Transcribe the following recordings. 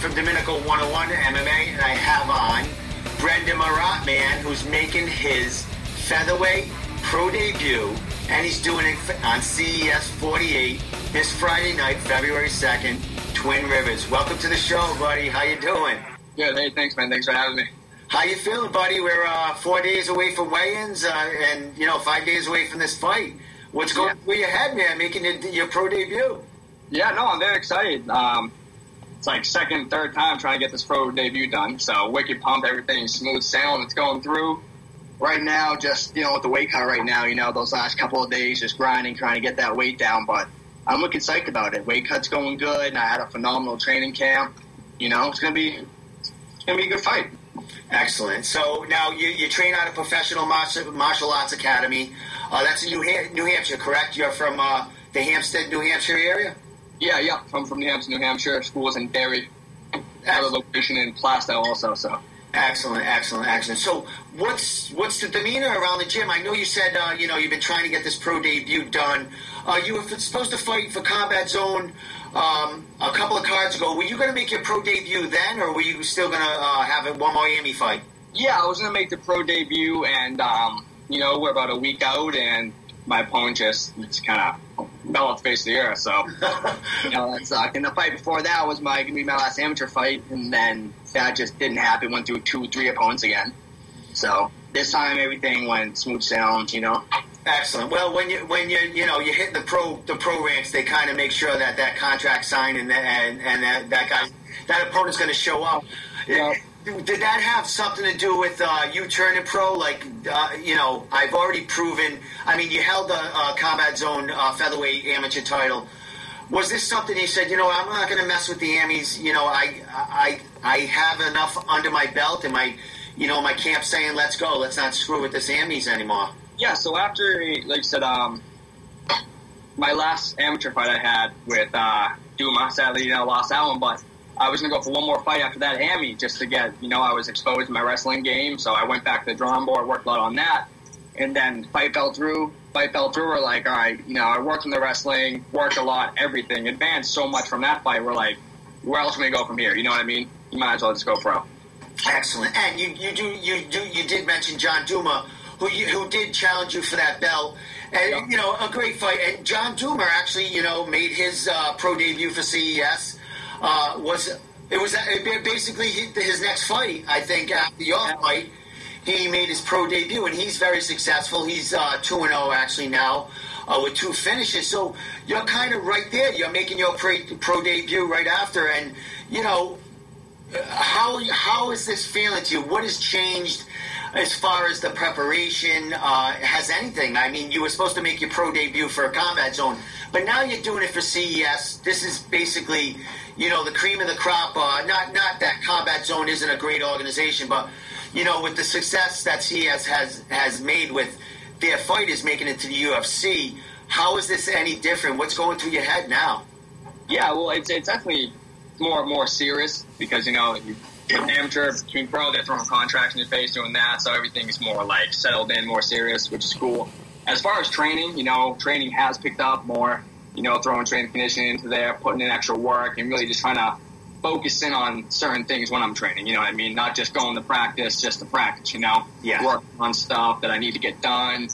from Domenico 101 MMA, and I have on Brendon Marotte, man, who's making his featherweight pro debut, and he's doing it on CES 48 this Friday night, February 2nd, Twin Rivers. Welcome to the show, buddy. How you doing? Good. Hey, thanks, man. Thanks for having me. How you feeling, buddy? We're 4 days away from weigh-ins, and 5 days away from this fight. What's going through your head, man, making your pro debut? Yeah, no, I'm very excited. It's like second, third time trying to get this pro debut done. So wicked pumped, everything's smooth sailing. It's going through. Right now, just dealing with the weight cut right now. Those last couple of days, just grinding, trying to get that weight down. But I'm looking psyched about it. Weight cut's going good, and I had a phenomenal training camp. It's gonna be a good fight. Excellent. So now you train out of Professional Martial Arts Academy. That's in New Hampshire, correct? You're from the Hampstead, New Hampshire area? Yeah. I'm from New Hampshire. School's in Derry. I have a location in Plaistow also. So. Excellent. So what's the demeanor around the gym? I know you said you've been trying to get this pro debut done. You were supposed to fight for Combat Zone a couple of cards ago. Were you going to make your pro debut then, or were you still going to have one Miami fight? Yeah, I was going to make the pro debut, and we're about a week out, and my opponent just kind of fell off the face of the earth. So that sucked. And the fight before that was going to be my last amateur fight, and then that just didn't happen. Went through 2-3 opponents again. So this time everything went smooth sailing. Excellent. Well, when you hit the pro ranks, they kind of make sure that contract signed and that opponent's going to show up. Yeah. Did that have something to do with you turning pro? I've already proven. I mean, you held the Combat Zone featherweight amateur title. Was this something you said? I'm not going to mess with the Amis. I have enough under my belt, and my camp saying, let's go. Let's not screw with this Amis anymore. Yeah. So after, like you said, my last amateur fight I had with Duma, sadly, lost that one, but I was going to go for one more fight after that AMI just to get, I was exposed to my wrestling game. So I went back to the drawing board, worked a lot on that. And then fight fell through. We're like, all right, I worked in the wrestling, worked a lot, everything. Advanced so much from that fight. We're like, where else can we go from here? You know what I mean? You might as well just go pro. Excellent. And you did mention John Duma, who did challenge you for that belt. And, a great fight. And John Duma actually, made his pro debut for CES. It was basically his next fight. I think after your fight, he made his pro debut, and he's very successful. He's 2-0 actually now with 2 finishes. So you're kind of right there. You're making your pro debut right after, and how is this feeling to you? What has changed as far as the preparation? Has anything? I mean, you were supposed to make your pro debut for a Combat Zone, but now you're doing it for CES. This is basically, the cream of the crop. Not that Combat Zone isn't a great organization, but, with the success that CES has made with their fighters making it to the UFC, how is this any different? What's going through your head now? Yeah, well, it's definitely more serious because, amateur between pro, they're throwing contracts in your face doing that, so everything is more like settled in, more serious, which is cool. As far as training, training has picked up more, throwing training conditioning into there, putting in extra work, and really just trying to focus in on certain things when I'm training, you know what I mean? Not just going to practice, just to practice, Yeah. Work on stuff that I need to get done.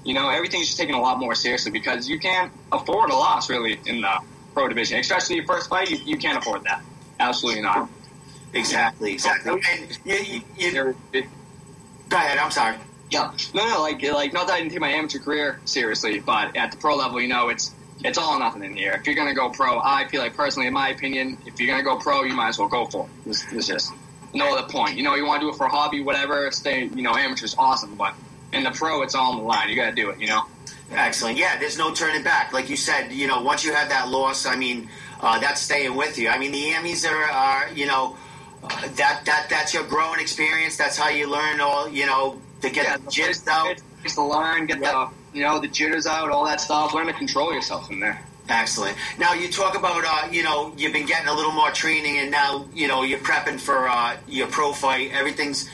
Everything's just taken a lot more seriously because you can't afford a loss, really, in the pro division. Especially your first fight, you can't afford that. Absolutely not. Exactly. And you go ahead, I'm sorry. Yeah. No, like not that I didn't take my amateur career seriously, but at the pro level, it's all or nothing in here. If you're going to go pro, I feel like personally, in my opinion, if you're going to go pro, you might as well go for it. There's just no other point. You want to do it for a hobby, whatever, stay, amateur's awesome, but in the pro, it's all on the line. You got to do it, Excellent. Yeah, there's no turning back. Like you said, once you have that loss, I mean, that's staying with you. I mean, the Amis are that's your growing experience. That's how you learn all, to get the jitters out. It's to learn, get the jitters out, all that stuff. Learn to control yourself in there. Excellent. Now, you talk about, you've been getting a little more training, and now, you're prepping for your pro fight. Everything's,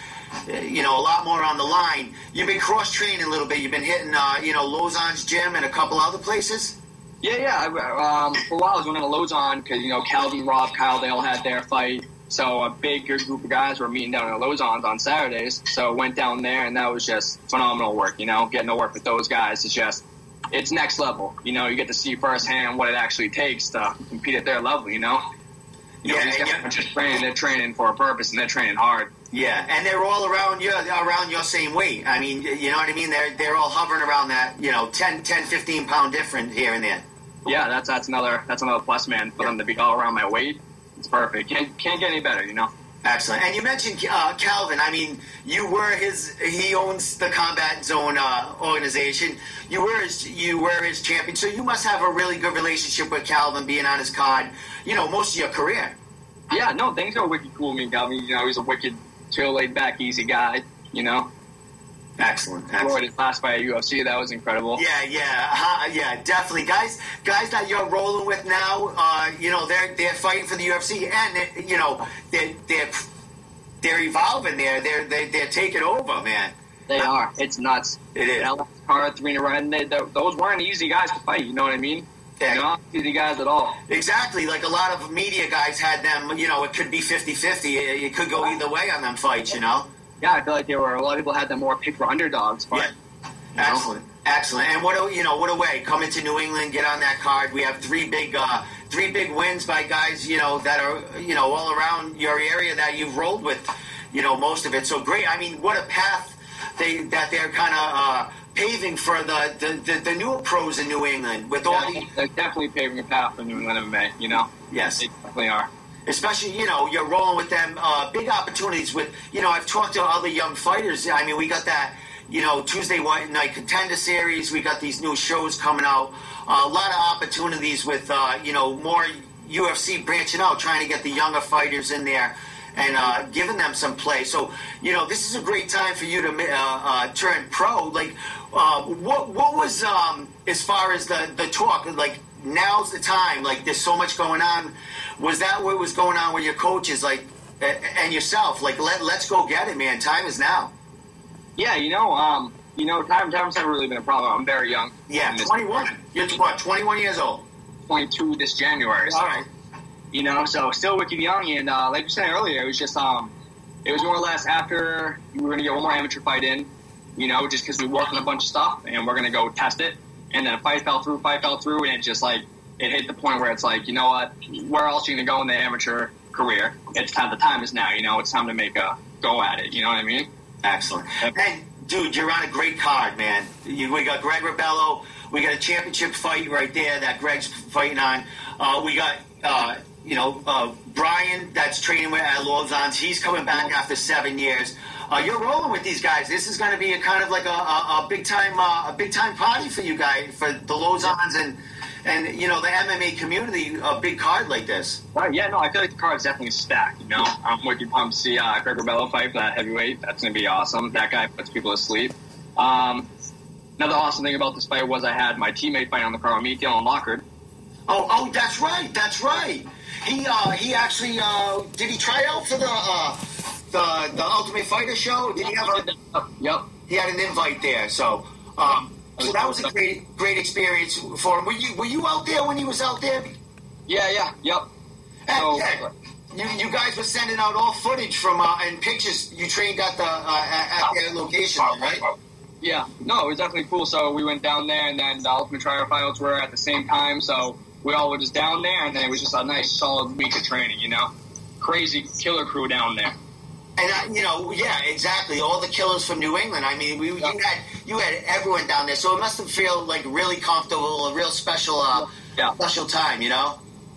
a lot more on the line. You've been cross-training a little bit. You've been hitting, Lausanne's gym and a couple other places? Yeah. For a while I was going to Lozon because, Calvin, Rob, Kyle, they all had their fight. So a big group of guys were meeting down at Lozon's on Saturdays. So went down there, and that was just phenomenal work, Getting to work with those guys is just, it's next level. You get to see firsthand what it actually takes to compete at their level, these guys aren't just training. They're training for a purpose, and they're training hard. Yeah, and they're all around your same weight. I mean, you know what I mean? They're all hovering around that, 10, 15 pound difference here and there. Yeah, that's another plus, man, for them to be all around my weight. It's perfect. Can't get any better, Excellent. And you mentioned Calvin. I mean, he owns the Combat Zone organization. You were his champion, so you must have a really good relationship with Calvin, being on his card, most of your career. Yeah, no, things are wicked cool with me, Calvin. He's a wicked, chill, laid back, easy guy, Excellent. His last fight at UFC, that was incredible. Yeah, definitely. Guys that you're rolling with now, they're fighting for the UFC, and they're evolving. They're taking over, man. They are. It's nuts. It is. Alex Carr, 3-0, those weren't easy guys to fight. You know what I mean? Yeah. Not easy guys at all. Exactly. Like a lot of media guys had them. It could be 50-50. It could go either way on them fights. Yeah, I feel like a lot of people had them more picked for underdogs. But, Excellent. And what a way coming to New England, get on that card. We have three big wins by guys that are all around your area that you've rolled with, most of it. So great. I mean, what a path they're kind of paving for the newer pros in New England with all the. They're definitely paving a path for New England MMA. Yes, they definitely are. Especially, you're rolling with them, big opportunities with, I've talked to other young fighters. I mean, we got that, Tuesday night contender series. We got these new shows coming out. A lot of opportunities with, more UFC branching out, trying to get the younger fighters in there and giving them some play. So, this is a great time for you to turn pro. Like, what was, as far as the talk, like, now's the time, like, there's so much going on. Was that what was going on with your coaches, like, and yourself? Like, let's go get it, man. Time is now. Yeah, time's never really been a problem. I'm very young. Yeah, 21. You're what, 21 years old? 22 this January. So, all right. So still wicked young. And like you said earlier, it was just, it was more or less after we were going to get one more amateur fight in, just because we worked on a bunch of stuff, and we're going to go test it. And then a fight fell through, and it just, like, it hit the point where it's like, you know what, where else are you going to go in the amateur career? It's time. The time is now, it's time to make a go at it, you know what I mean? Excellent. And, dude, you're on a great card, man. We got Greg Rebello. We got a championship fight right there that Greg's fighting on. We got, Brian that's training with at Lozon's. He's coming back after 7 years. You're rolling with these guys. This is going to be a kind of like a big time party for you guys, for the Lozons and the MMA community. A big card like this. Right? Yeah. No, I feel like the card's definitely stacked. I'm wicked pumped to see Greg Rebello fight for that heavyweight. That's going to be awesome. That guy puts people to sleep. Another awesome thing about this fight was I had my teammate fight on the card with me, Dylan Lockhart. Oh, that's right. He actually did he try out for the Ultimate Fighter show? Did he have Yep. He had an invite there, so that was a great experience for him. Were you out there when he was out there? Yeah, yep. So, you guys were sending out all footage from and pictures. You trained at their location, right? Yeah, no, it was definitely cool. So we went down there, and then the Ultimate Fighter were at the same time. So we all were just down there, and then it was just a nice, solid week of training. Crazy killer crew down there. And yeah, exactly. All the killers from New England. I mean, you had everyone down there, so it must have felt like really comfortable, a real special time. It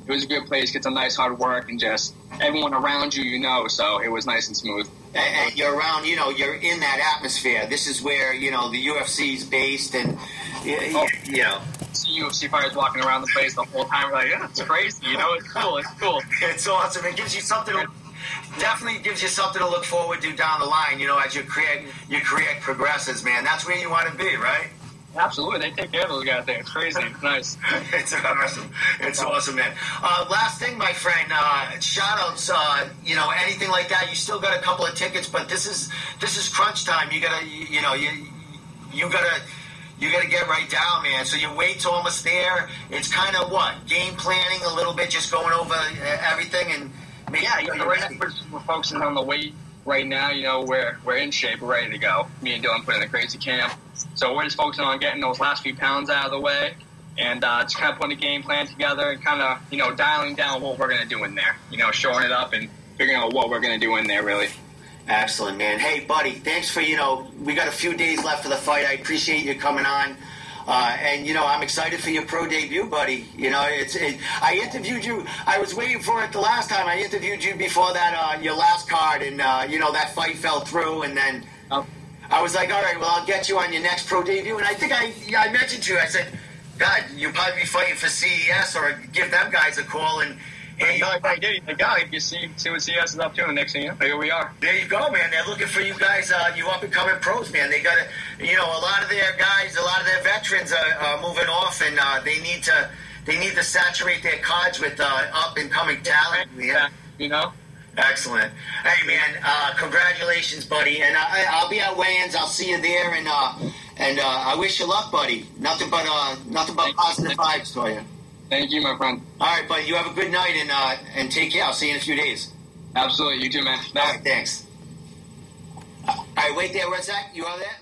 was a good place. Get some nice hard work, and just everyone around you. So it was nice and smooth. And you're around, you're in that atmosphere. This is where the UFC's based, and see UFC fighters walking around the place the whole time. Like, yeah, it's crazy. It's cool. It's awesome. It gives you something. Definitely gives you something to look forward to down the line, as your career progresses, man. That's where you want to be, right? Absolutely. They take care of those guys there. It's crazy. It's nice. It's awesome. It's awesome, man. Last thing, my friend, shout-outs, anything like that. You still got a couple of tickets, but this is crunch time. You gotta, You got to get right down, man. So your weight's almost there. It's kind of what? Game planning a little bit, just going over everything and making sure you're right ready. now we're focusing on the weight right now. You know, we're in shape. We're ready to go. Me and Dylan put in a crazy camp. So we're just focusing on getting those last few pounds out of the way and just kind of putting a game plan together and kind of, you know, dialing down what we're going to do in there. You know, showing it up and figuring out what we're going to do in there, really. Excellent, man. Hey, buddy, thanks for, we got a few days left for the fight. I appreciate you coming on. And, I'm excited for your pro debut, buddy. I interviewed you. I was waiting for it the last time. I interviewed you before that, your last card, and, that fight fell through. And then I was like, all right, well, I'll get you on your next pro debut. And I think I mentioned to you, I said, God, you'll probably be fighting for CES or give them guys a call. And I did. You see what CES is up to, and the next thing you know, here we are. There you go, man. They're looking for you guys, you up-and-coming pros, man. They got to, a lot of their guys, a lot of their veterans are moving off, and they need to saturate their cards with up-and-coming talent. Yeah. Excellent. Hey, man, congratulations, buddy. And I'll be at weigh-ins. I'll see you there, and I wish you luck, buddy. Nothing but positive vibes for you. Thank you, my friend. All right, buddy. You have a good night and take care. I'll see you in a few days. Absolutely. You too, man. All right, thanks. All right, wait there. What's that? You are there?